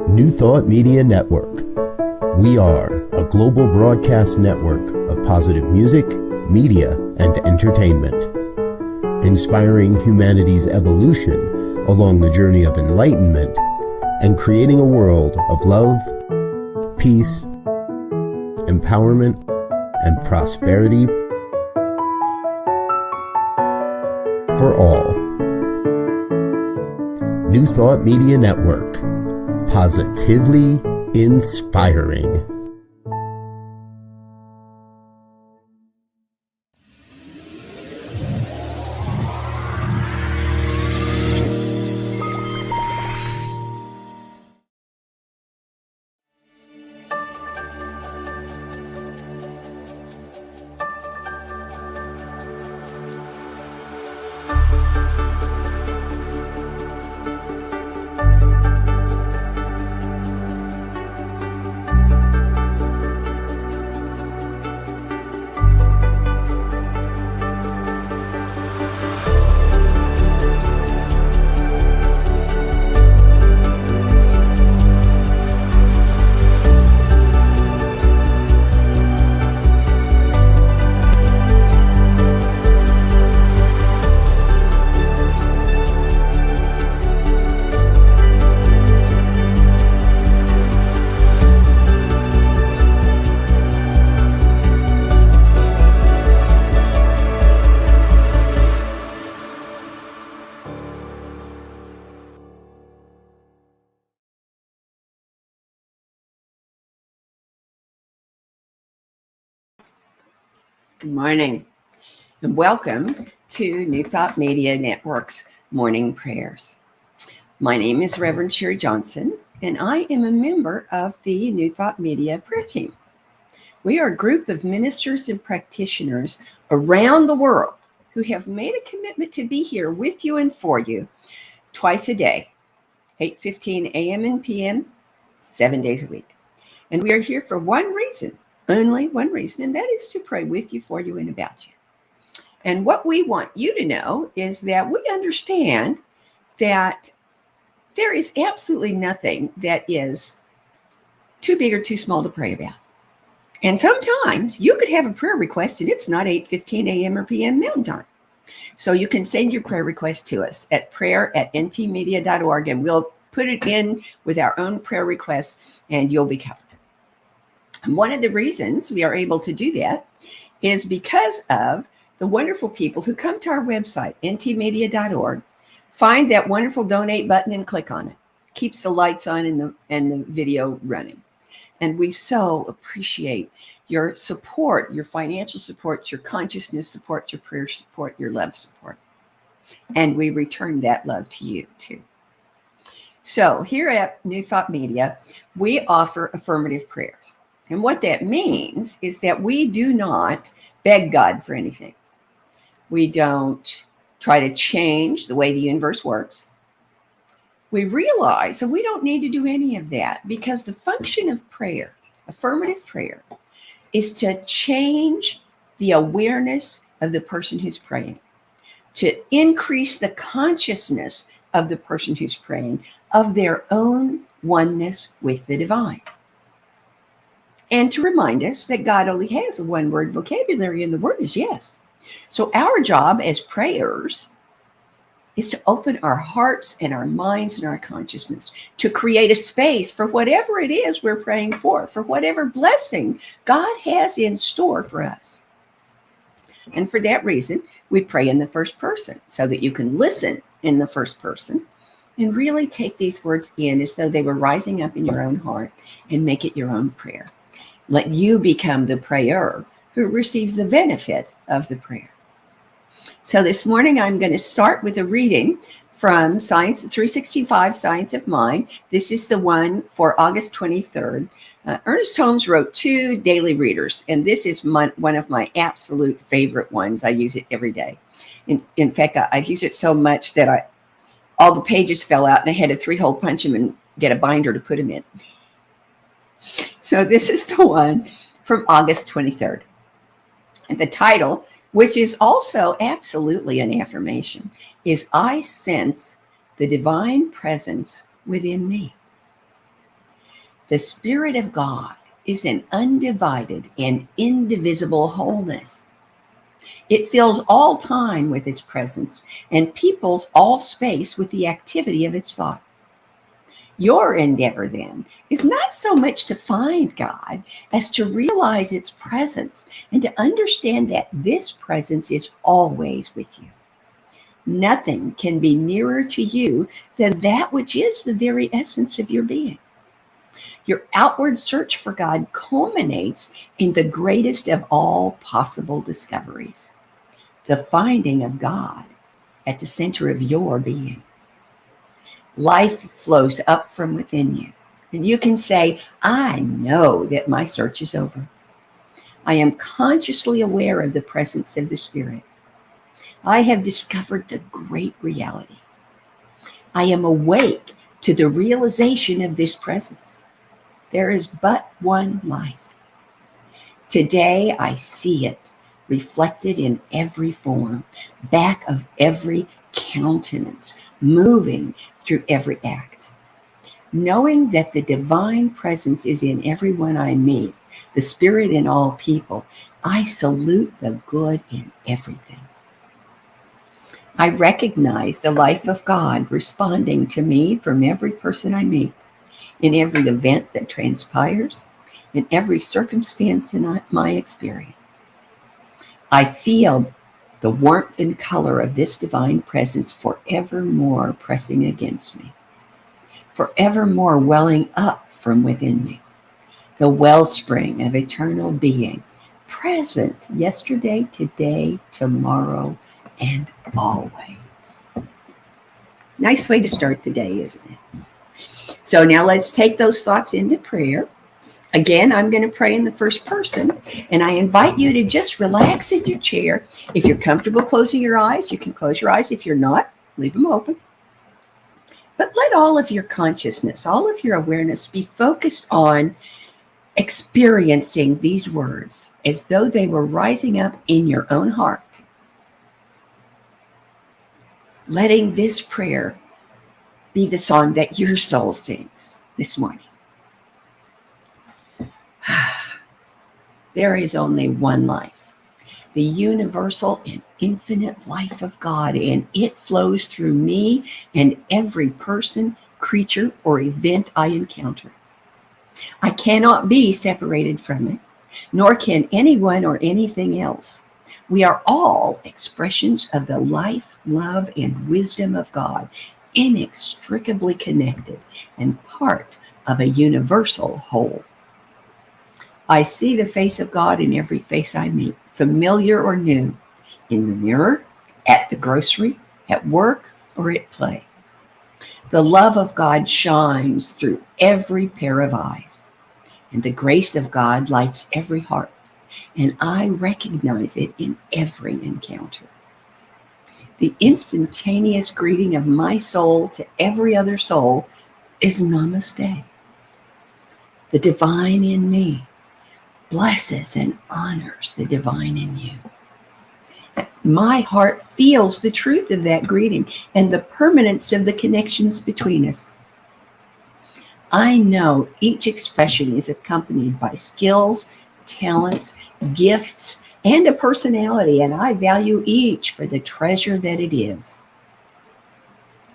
New Thought Media Network. We are a global broadcast network of positive music, media, and entertainment, inspiring humanity's evolution along the journey of enlightenment and creating a world of love, peace, empowerment, and prosperity for all. New Thought Media Network. Positively inspiring. Good morning, and welcome to New Thought Media Network's Morning Prayers. My name is Reverend Sharri Johnson, and I am a member of the New Thought Media prayer team. We are a group of ministers and practitioners around the world who have made a commitment to be here with you and for you twice a day, 8:15 a.m. and p.m., 7 days a week. And we are here for one reason. Only one reason, and that is to pray with you, for you, and about you. And what we want you to know is that we understand that there is absolutely nothing that is too big or too small to pray about. And sometimes you could have a prayer request and it's not 8:15 a.m. or p.m. Mountain Time. So you can send your prayer request to us at prayer@ntmedia.org, and we'll put it in with our own prayer requests and you'll be covered. And one of the reasons we are able to do that is because of the wonderful people who come to our website, ntmedia.org, find that wonderful donate button and click on it. Keeps the lights on and the video running. And we so appreciate your support, your financial support, your consciousness support, your prayer support, your love support. And we return that love to you too. So here at New Thought Media, we offer affirmative prayers. And what that means is that we do not beg God for anything. We don't try to change the way the universe works. We realize that we don't need to do any of that because the function of prayer, affirmative prayer, is to change the awareness of the person who's praying, to increase the consciousness of the person who's praying of their own oneness with the divine. And to remind us that God only has a one-word vocabulary, and the word is yes. So our job as prayers is to open our hearts and our minds and our consciousness to create a space for whatever it is we're praying for whatever blessing God has in store for us. And for that reason, we pray in the first person so that you can listen in the first person and really take these words in as though they were rising up in your own heart and make it your own prayer. Let you become the prayer who receives the benefit of the prayer. So this morning, I'm going to start with a reading from Science 365, Science of Mind. This is the one for August 23rd. Ernest Holmes wrote 2 daily readers, and this is one of my absolute favorite ones. I use it every day. In fact, I've used it so much that all the pages fell out, and I had to 3-hole punch them and get a binder to put them in. So this is the one from August 23rd. And the title, which is also absolutely an affirmation, is I sense the divine presence within me. The Spirit of God is an undivided and indivisible wholeness. It fills all time with its presence and peoples all space with the activity of its thought. Your endeavor, then, is not so much to find God as to realize its presence and to understand that this presence is always with you. Nothing can be nearer to you than that which is the very essence of your being. Your outward search for God culminates in the greatest of all possible discoveries, the finding of God at the center of your being. Life flows up from within you, and you can say, I know that my search is over. I am consciously aware of the presence of the Spirit. I have discovered the great reality. I am awake to the realization of this presence. There is but one life. Today I see it reflected in every form, back of every countenance, moving through every act. Knowing that the divine presence is in everyone I meet, the Spirit in all people, I salute the good in everything. I recognize the life of God responding to me from every person I meet, in every event that transpires, in every circumstance in my experience. I feel the warmth and color of this divine presence forevermore pressing against me, forevermore welling up from within me, the wellspring of eternal being, present yesterday, today, tomorrow, and always. Nice way to start the day, isn't it? So now let's take those thoughts into prayer. Again, I'm going to pray in the first person, and I invite you to just relax in your chair. If you're comfortable closing your eyes, you can close your eyes. If you're not, leave them open. But let all of your consciousness, all of your awareness be focused on experiencing these words as though they were rising up in your own heart. Letting this prayer be the song that your soul sings this morning. There is only one life, the universal and infinite life of God, and it flows through me and every person, creature, or event I encounter. I cannot be separated from it, nor can anyone or anything else. We are all expressions of the life, love, and wisdom of God, inextricably connected and part of a universal whole. I see the face of God in every face I meet, familiar or new, in the mirror, at the grocery, at work, or at play. The love of God shines through every pair of eyes, and the grace of God lights every heart, and I recognize it in every encounter. The instantaneous greeting of my soul to every other soul is Namaste. The divine in me blesses and honors the divine in you. My heart feels the truth of that greeting and the permanence of the connections between us. I know each expression is accompanied by skills, talents, gifts, and a personality, and I value each for the treasure that it is.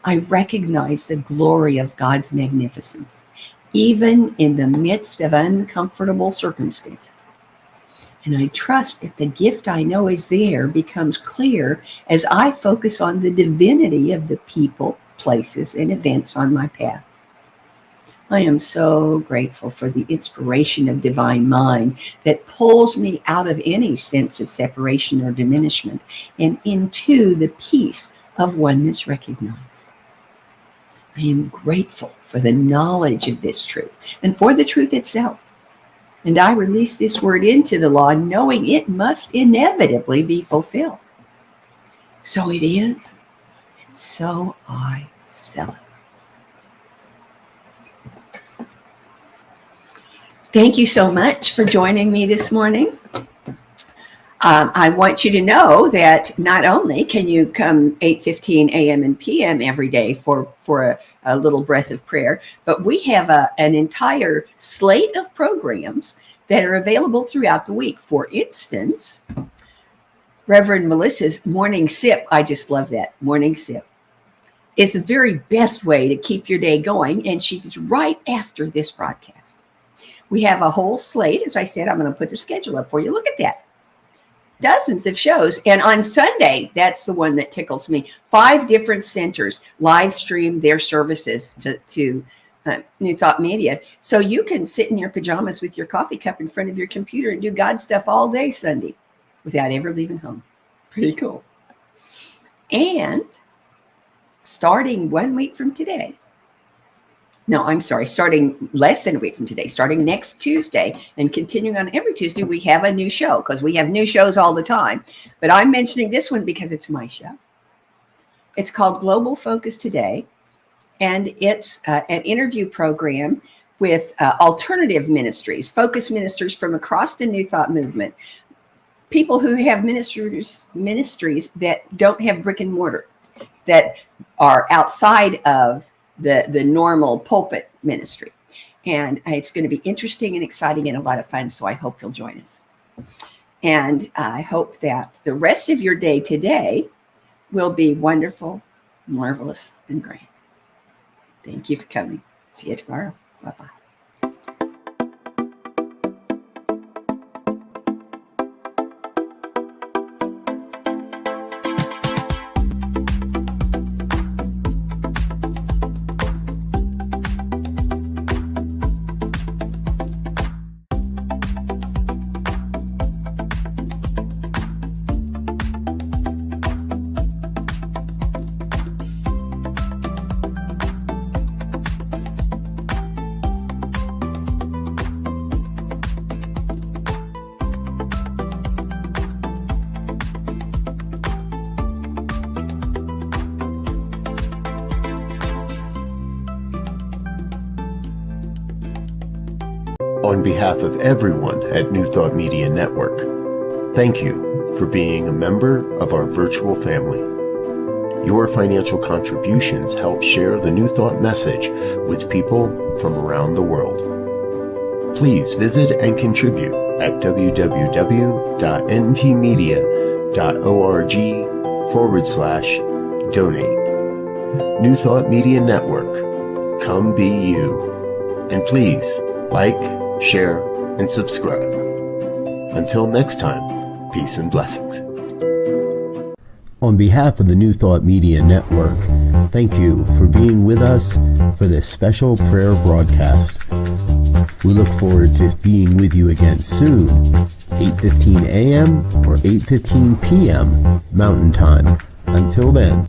I recognize the glory of God's magnificence, even in the midst of uncomfortable circumstances. And I trust that the gift I know is there becomes clear as I focus on the divinity of the people, places, and events on my path. I am so grateful for the inspiration of divine mind that pulls me out of any sense of separation or diminishment and into the peace of oneness recognized. I am grateful for the knowledge of this truth and for the truth itself. And I release this word into the law, knowing it must inevitably be fulfilled. So it is, and so I celebrate. Thank you so much for joining me this morning. I want you to know that not only can you come 8:15 a.m. and p.m. every day for a little breath of prayer, but we have an entire slate of programs that are available throughout the week. For instance, Reverend Melissa's Morning Sip, I just love that, Morning Sip, is the very best way to keep your day going, and she's right after this broadcast. We have a whole slate. As I said, I'm going to put the schedule up for you. Look at that. Dozens of shows. And on Sunday, that's the one that tickles me. 5 different centers live stream their services to New Thought Media. So you can sit in your pajamas with your coffee cup in front of your computer and do God stuff all day Sunday without ever leaving home. Pretty cool. And starting 1 week from today, starting less than a week from today, starting next Tuesday and continuing on every Tuesday, we have a new show, because we have new shows all the time. But I'm mentioning this one because it's my show. It's called Global Focus Today, and it's an interview program with alternative ministries, focus ministers from across the New Thought movement, people who have ministries that don't have brick and mortar, that are outside of the normal pulpit ministry. And it's going to be interesting and exciting and a lot of fun. So I hope you'll join us. And I hope that the rest of your day today will be wonderful, marvelous, and great. Thank you for coming. See you tomorrow. Bye-bye. On behalf of everyone at New Thought Media Network, thank you for being a member of our virtual family. Your financial contributions help share the New Thought message with people from around the world. Please visit and contribute at www.ntmedia.org/donate. New Thought Media Network, come be you. And please like, share, and subscribe. Until next time, peace and blessings. On behalf of the New Thought Media Network, thank you for being with us for this special prayer broadcast. We look forward to being with you again soon, 8:15 a.m. or 8:15 p.m. Mountain Time. Until then.